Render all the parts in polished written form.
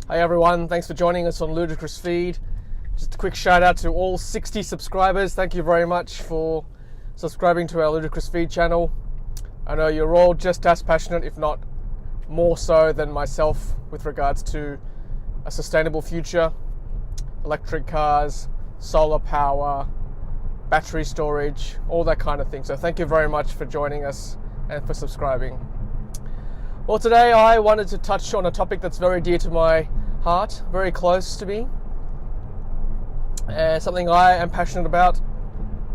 Hey everyone, thanks for joining us on Ludicrous Feed. Just a quick shout out to all 60 subscribers. Thank you very much for subscribing to our Ludicrous Feed channel. I know you're all just as passionate, if not more so than myself, with regards to a sustainable future, electric cars, solar power, battery storage, all that kind of thing. So thank you very much for joining us and for subscribing. Well, today I wanted to touch on a topic that's very dear to my heart, very close to me, something I am passionate about,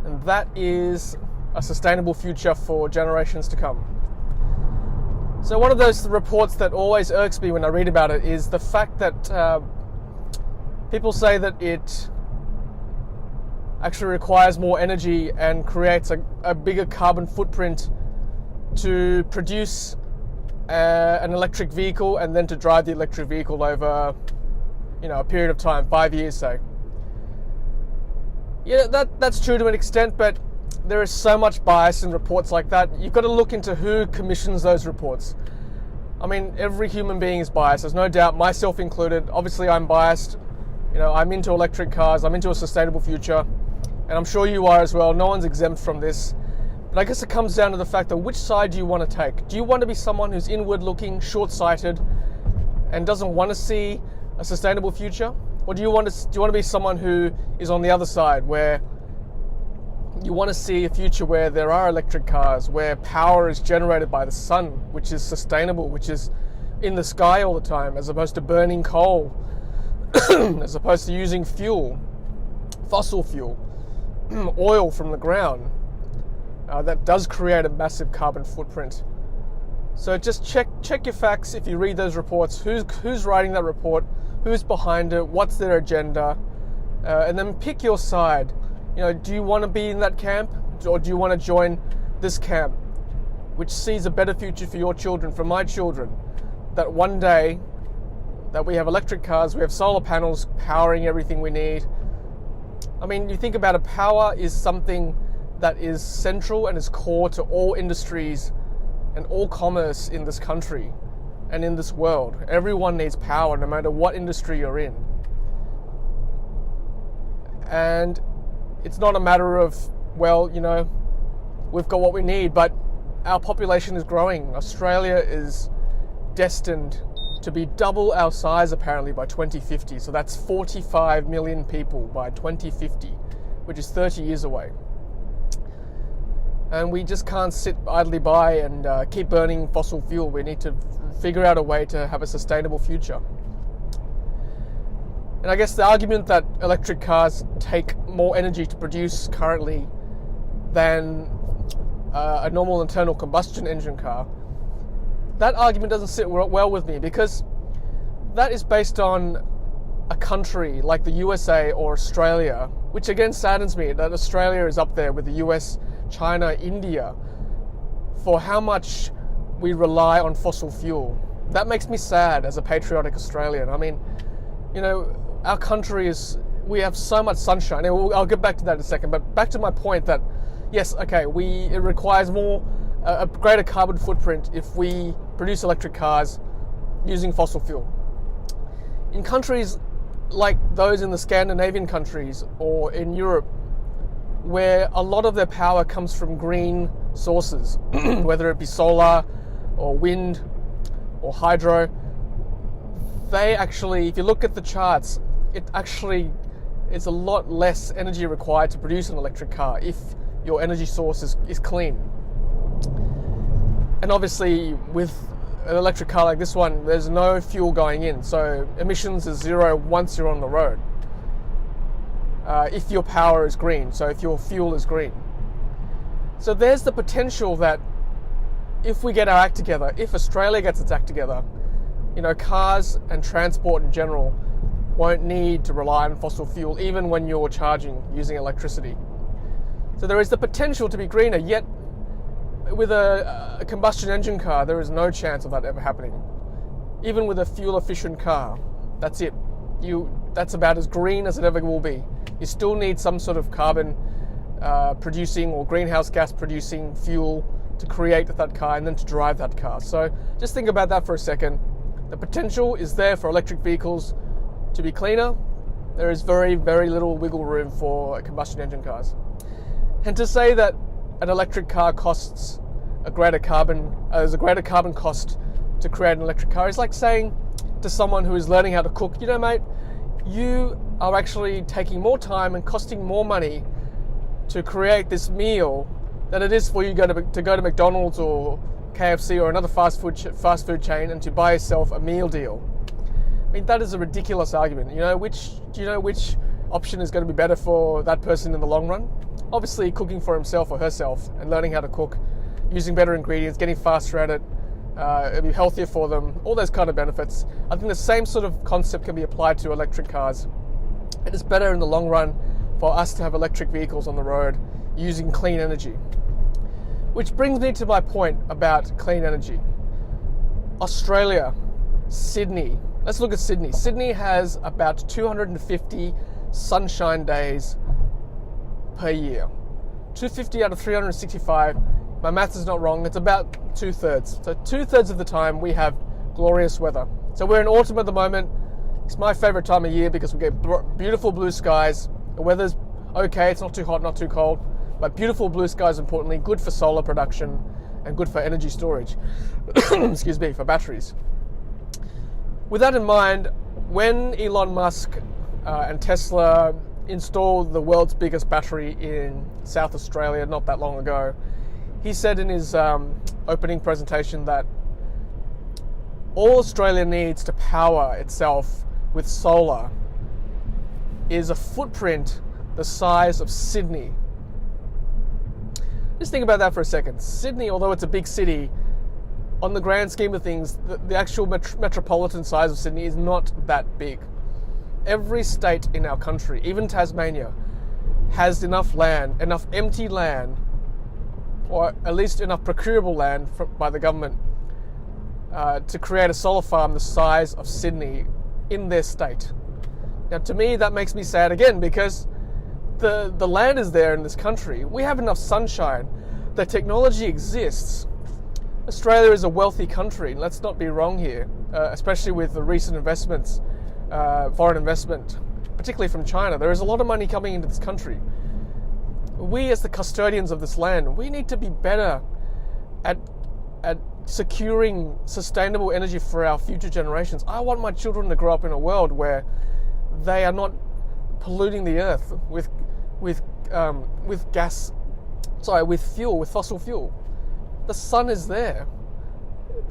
and that is a sustainable future for generations to come. So one of those reports that always irks me when I read about it is the fact that people say that it actually requires more energy and creates a bigger carbon footprint to produce an electric vehicle and then to drive the electric vehicle over, a period of time, 5 years, say. Yeah, that's true to an extent, but there is so much bias in reports like that. You've got to look into who commissions those reports. I mean, every human being is biased. There's no doubt, myself included. Obviously, I'm biased. I'm into electric cars. I'm into a sustainable future, and I'm sure you are as well. No one's exempt from this. But I guess it comes down to the fact that which side do you want to take? Do you want to be someone who's inward-looking, short-sighted, and doesn't want to see a sustainable future? Or do you want to be someone who is on the other side, where you want to see a future where there are electric cars, where power is generated by the sun, which is sustainable, which is in the sky all the time, as opposed to burning coal, as opposed to using fuel, fossil fuel, oil from the ground? That does create a massive carbon footprint. So just check your facts if you read those reports. Who's writing that report? Who's behind it? What's their agenda? And then pick your side. Do you want to be in that camp, or do you want to join this camp, which sees a better future for your children, for my children? That one day that we have electric cars, we have solar panels powering everything we need. I mean, you think about it, power is something that is central and is core to all industries and all commerce in this country and in this world. Everyone needs power, no matter what industry you're in. And it's not a matter of, we've got what we need, but our population is growing. Australia is destined to be double our size apparently by 2050. So that's 45 million people by 2050, which is 30 years away. And we just can't sit idly by and keep burning fossil fuel. We need to figure out a way to have a sustainable future. And I guess the argument that electric cars take more energy to produce currently than a normal internal combustion engine car, that argument doesn't sit well with me, because that is based on a country like the USA or Australia, which again saddens me that Australia is up there with the US, China, India, for how much we rely on fossil fuel. That makes me sad as a patriotic Australian. I mean, our country we have so much sunshine. I'll get back to that in a second, but back to my point that, yes, okay, it requires a greater carbon footprint if we produce electric cars using fossil fuel. In countries like those in the Scandinavian countries or in Europe, where a lot of their power comes from green sources, whether it be solar or wind or hydro, they actually, if you look at the charts, it actually is a lot less energy required to produce an electric car if your energy source is clean. And obviously with an electric car like this one, there's no fuel going in, so emissions is zero once you're on the road. If your power is green, so if your fuel is green. So there's the potential that if we get our act together, if Australia gets its act together, cars and transport in general won't need to rely on fossil fuel even when you're charging using electricity. So there is the potential to be greener, yet with a combustion engine car, there is no chance of that ever happening. Even with a fuel efficient car, that's it. That's about as green as it ever will be. You still need some sort of carbon producing or greenhouse gas producing fuel to create that car and then to drive that car. So just think about that for a second. The potential is there for electric vehicles to be cleaner. There is very, very little wiggle room for combustion engine cars. And to say that an electric car costs there's a greater carbon cost to create an electric car is like saying to someone who is learning how to cook, you know, mate, you are actually taking more time and costing more money to create this meal than it is for you to go to McDonald's or KFC or another fast food chain and to buy yourself a meal deal. I mean, that is a ridiculous argument. Do you know which option is going to be better for that person in the long run? Obviously, cooking for himself or herself and learning how to cook, using better ingredients, getting faster at it, it'll be healthier for them, all those kind of benefits. I think the same sort of concept can be applied to electric cars. It is better in the long run for us to have electric vehicles on the road using clean energy. Which brings me to my point about clean energy. Australia, Sydney. Let's look at Sydney. Sydney has about 250 sunshine days per year. 250 out of 365. My maths is not wrong. It's about 2/3. So 2/3 of the time we have glorious weather. So we're in autumn at the moment. It's my favorite time of year because we get beautiful blue skies. The weather's okay. It's not too hot, not too cold. But beautiful blue skies, importantly, good for solar production and good for energy storage. Excuse me, for batteries. With that in mind, when Elon Musk and Tesla installed the world's biggest battery in South Australia not that long ago, he said in his opening presentation that all Australia needs to power itself with solar is a footprint the size of Sydney. Just think about that for a second. Sydney, although it's a big city, on the grand scheme of things, the actual metropolitan size of Sydney is not that big. Every state in our country, even Tasmania, has enough land, enough empty land, or at least enough procurable land by the government to create a solar farm the size of Sydney in their state. Now, to me, that makes me sad again because the land is there in this country. We have enough sunshine. The technology exists. Australia is a wealthy country. Let's not be wrong here, especially with the recent investments, foreign investment, particularly from China. There is a lot of money coming into this country. We, as the custodians of this land, we need to be better at securing sustainable energy for our future generations. I want my children to grow up in a world where they are not polluting the earth with fossil fuel. The sun is there.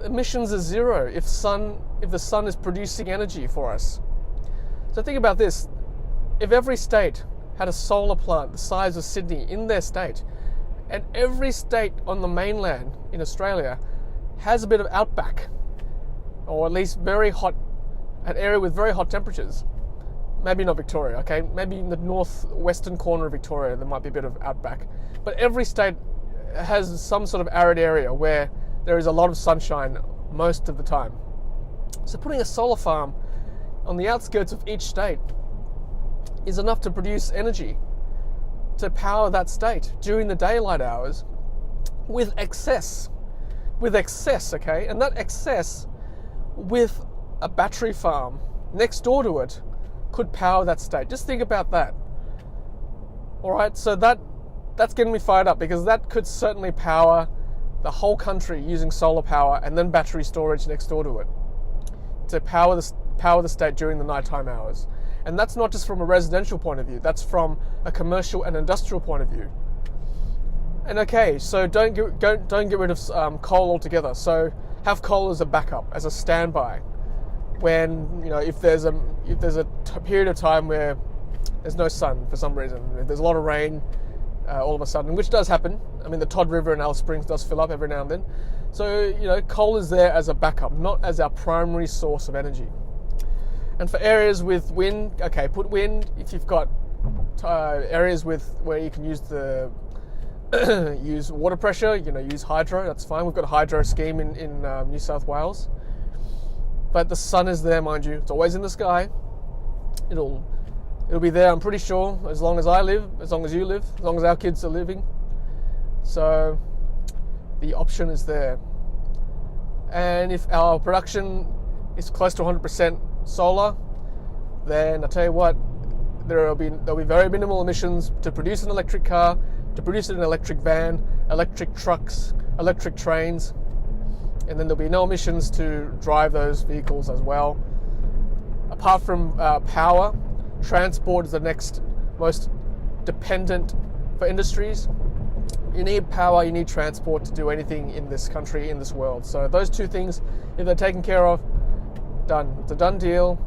Emissions are zero if the sun is producing energy for us. So think about this. If every state had a solar plant the size of Sydney in their state, and every state on the mainland in Australia has a bit of outback, or at least an area with very hot temperatures. Maybe not Victoria, okay? Maybe in the northwestern corner of Victoria there might be a bit of outback. But every state has some sort of arid area where there is a lot of sunshine most of the time. So putting a solar farm on the outskirts of each state is enough to produce energy to power that state during the daylight hours with excess, okay? And that excess with a battery farm next door to it could power that state. Just think about that. All right, so that's getting me fired up because that could certainly power the whole country using solar power and then battery storage next door to it to power the state during the nighttime hours. And that's not just from a residential point of view, that's from a commercial and industrial point of view. And okay, so don't get rid of coal altogether. So have coal as a backup, as a standby. When, if there's a period of time where there's no sun for some reason, if there's a lot of rain all of a sudden, which does happen. I mean, the Todd River in Alice Springs does fill up every now and then. So, coal is there as a backup, not as our primary source of energy. And for areas with wind, okay, put wind. If you've got areas where you can use use water pressure, use hydro, that's fine. We've got a hydro scheme in New South Wales. But the sun is there, mind you. It's always in the sky. It'll be there, I'm pretty sure, as long as I live, as long as you live, as long as our kids are living. So the option is there. And if our production is close to 100% solar, then I tell you what, there'll be very minimal emissions to produce an electric car, to produce an electric van, electric trucks, electric trains, and then there'll be no emissions to drive those vehicles as well. Apart from power, transport is the next most dependent for industries. You need power, you need transport to do anything in this country, in this world. So those two things, if they're taken care of, done. It's a done deal.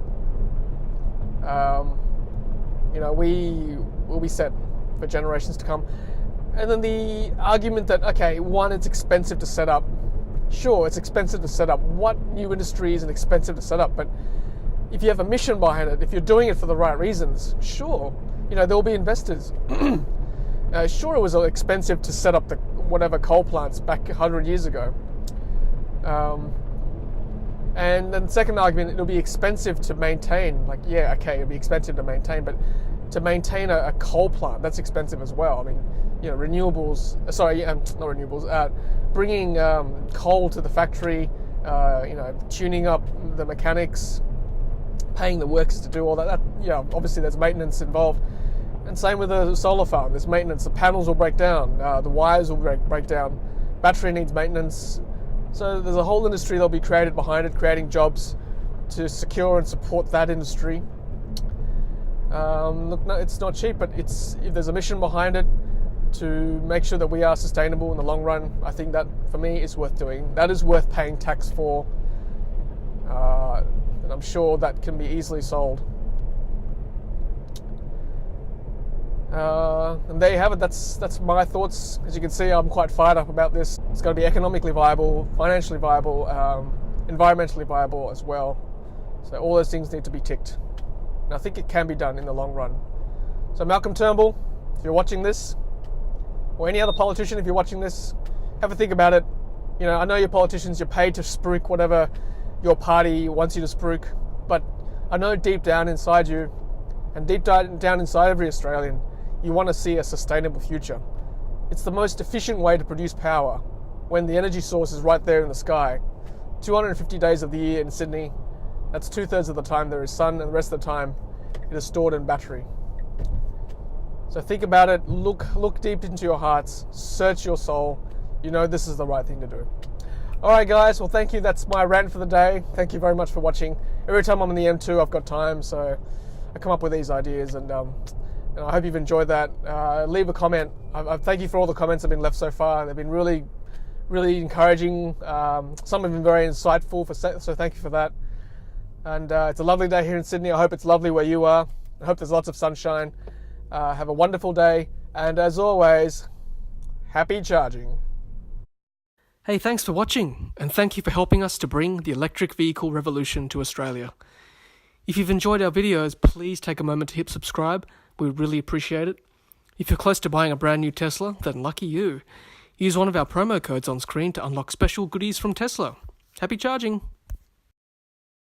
We will be set for generations to come. And then the argument that, okay, one, it's expensive to set up. Sure, it's expensive to set up. What new industry isn't expensive to set up? But if you have a mission behind it, if you're doing it for the right reasons, sure, there'll be investors. Sure, it was expensive to set up the whatever coal plants back 100 years ago. And then the second argument, it'll be expensive to maintain. It'll be expensive to maintain, but to maintain a coal plant, that's expensive as well. I mean, not renewables, bringing coal to the factory, tuning up the mechanics, paying the workers to do all that, obviously there's maintenance involved. And same with a solar farm, there's maintenance. The panels will break down, the wires will break down, battery needs maintenance. So there's a whole industry that'll be created behind it, creating jobs to secure and support that industry. It's not cheap, but if there's a mission behind it to make sure that we are sustainable in the long run, I think that, for me, is worth doing. That is worth paying tax for, and I'm sure that can be easily sold. And there you have it. That's my thoughts. As you can see, I'm quite fired up about this. It's got to be economically viable, financially viable, environmentally viable as well. So all those things need to be ticked. And I think it can be done in the long run. So Malcolm Turnbull, if you're watching this, or any other politician, if you're watching this, have a think about it. I know you're politicians, you're paid to spruik whatever your party wants you to spruik, but I know deep down inside you, and deep down inside every Australian, you want to see a sustainable future. It's the most efficient way to produce power when the energy source is right there in the sky. 250 days of the year in Sydney, that's 2/3 of the time there is sun, and the rest of the time it is stored in battery. So think about it, look deep into your hearts, search your soul. This is the right thing to do. Alright guys, well thank you, that's my rant for the day. Thank you very much for watching. Every time I'm on the M2 I've got time, so I come up with these ideas, and I hope you've enjoyed that. Leave a comment. I thank you for all the comments that have been left so far. They've been really, really encouraging. Some have been very insightful, so thank you for that. And it's a lovely day here in Sydney. I hope it's lovely where you are. I hope there's lots of sunshine. Have a wonderful day, and as always, happy charging. Hey, thanks for watching, and thank you for helping us to bring the electric vehicle revolution to Australia. If you've enjoyed our videos, please take a moment to hit subscribe. We would really appreciate it. If you're close to buying a brand new Tesla, then lucky you. Use one of our promo codes on screen to unlock special goodies from Tesla. Happy charging!